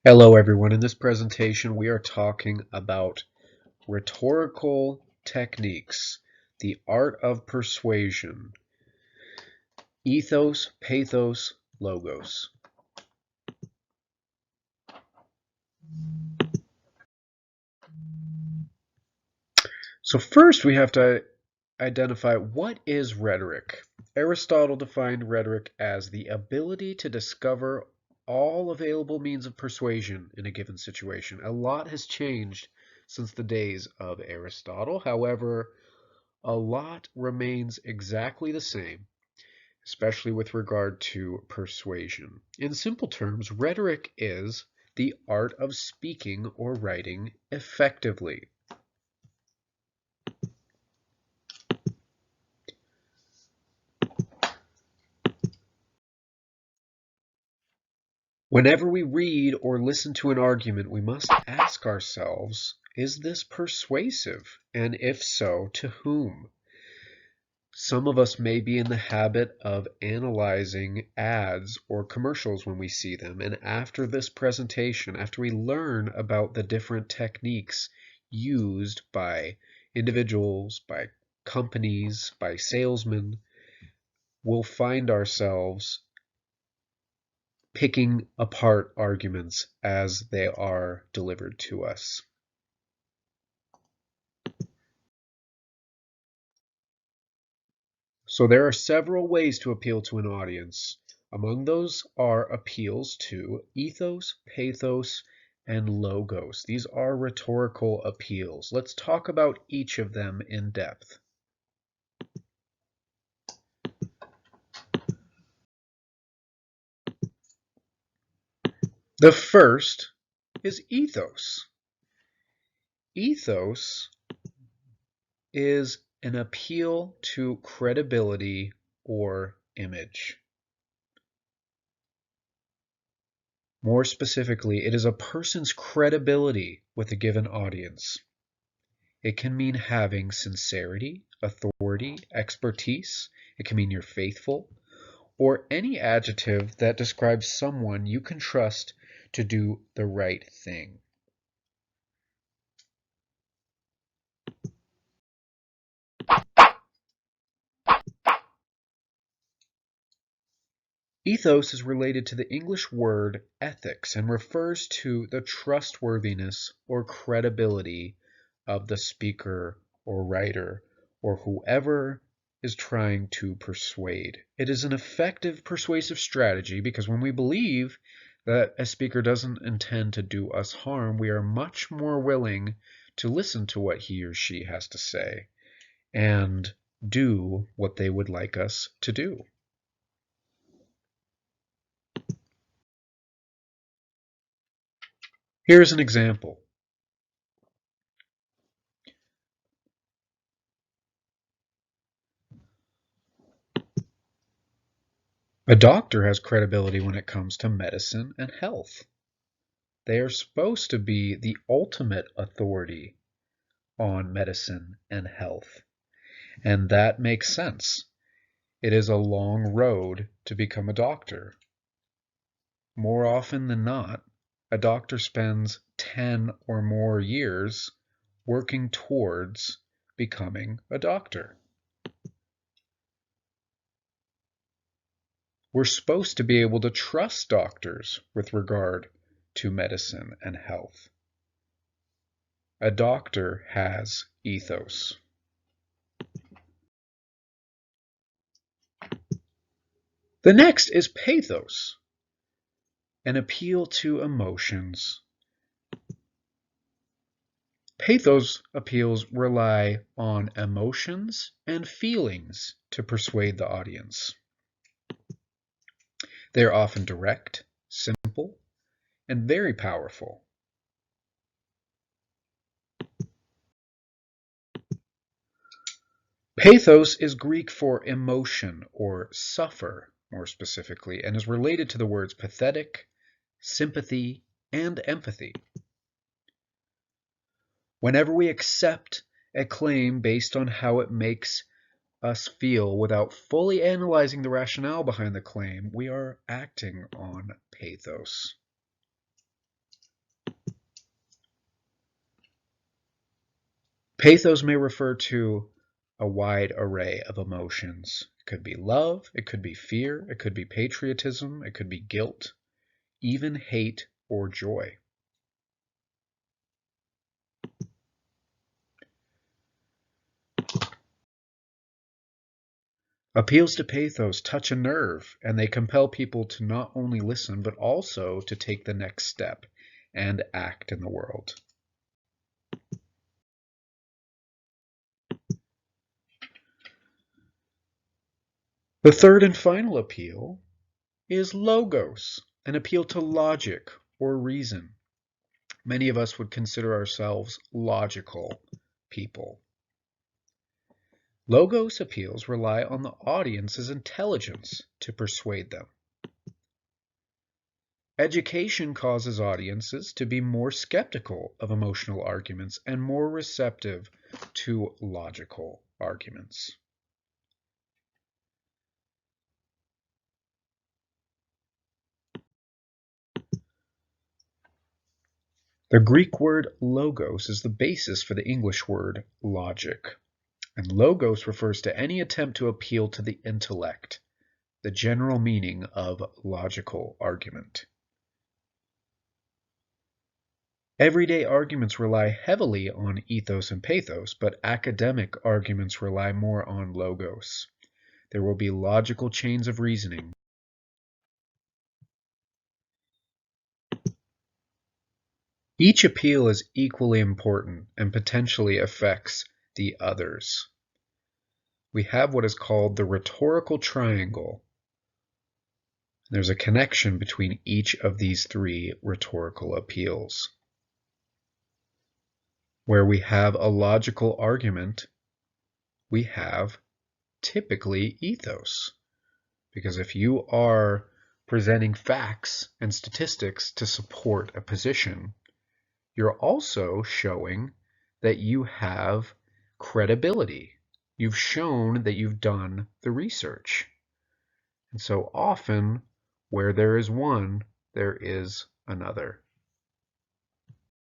Hello everyone, in this presentation we are talking about rhetorical techniques, the art of persuasion, ethos, pathos, logos. So first we have to identify what is rhetoric. Aristotle defined rhetoric as the ability to discover all available means of persuasion in a given situation. A lot has changed since the days of Aristotle. However, a lot remains exactly the same, especially with regard to persuasion. In simple terms, rhetoric is the art of speaking or writing effectively. Whenever we read or listen to an argument, we must ask ourselves, is this persuasive? And if so, to whom? Some of us may be in the habit of analyzing ads or commercials when we see them, and after this presentation, after we learn about the different techniques used by individuals, by companies, by salesmen, we'll find ourselves picking apart arguments as they are delivered to us. So there are several ways to appeal to an audience. Among those are appeals to ethos, pathos, and logos. These are rhetorical appeals. Let's talk about each of them in depth. The first is ethos. Ethos is an appeal to credibility or image. More specifically, it is a person's credibility with a given audience. It can mean having sincerity, authority, expertise. It can mean you're faithful, or any adjective that describes someone you can trust to do the right thing. Ethos is related to the English word ethics and refers to the trustworthiness or credibility of the speaker or writer or whoever is trying to persuade. It is an effective persuasive strategy because when we believe that a speaker doesn't intend to do us harm, we are much more willing to listen to what he or she has to say and do what they would like us to do. Here's an example. A doctor has credibility when it comes to medicine and health. They are supposed to be the ultimate authority on medicine and health. And that makes sense. It is a long road to become a doctor. More often than not, a doctor spends 10 or more years working towards becoming a doctor. We're supposed to be able to trust doctors with regard to medicine and health. A doctor has ethos. The next is pathos, an appeal to emotions. Pathos appeals rely on emotions and feelings to persuade the audience. They are often direct, simple, and very powerful. Pathos is Greek for emotion or suffer, more specifically, and is related to the words pathetic, sympathy, and empathy. Whenever we accept a claim based on how it makes us feel without fully analyzing the rationale behind the claim, we are acting on pathos. Pathos may refer to a wide array of emotions. It could be love, it could be fear, it could be patriotism, it could be guilt, even hate or joy. Appeals to pathos touch a nerve, and they compel people to not only listen, but also to take the next step and act in the world. The third and final appeal is logos, an appeal to logic or reason. Many of us would consider ourselves logical people. Logos appeals rely on the audience's intelligence to persuade them. Education causes audiences to be more skeptical of emotional arguments and more receptive to logical arguments. The Greek word logos is the basis for the English word logic. And logos refers to any attempt to appeal to the intellect, the general meaning of logical argument. Everyday arguments rely heavily on ethos and pathos, but academic arguments rely more on logos. There will be logical chains of reasoning. Each appeal is equally important and potentially affects the others. We have what is called the rhetorical triangle. There's a connection between each of these three rhetorical appeals. Where we have a logical argument, we have typically ethos. Because if you are presenting facts and statistics to support a position, you're also showing that you have credibility. You've shown that you've done the research. And so often, where there is one, there is another.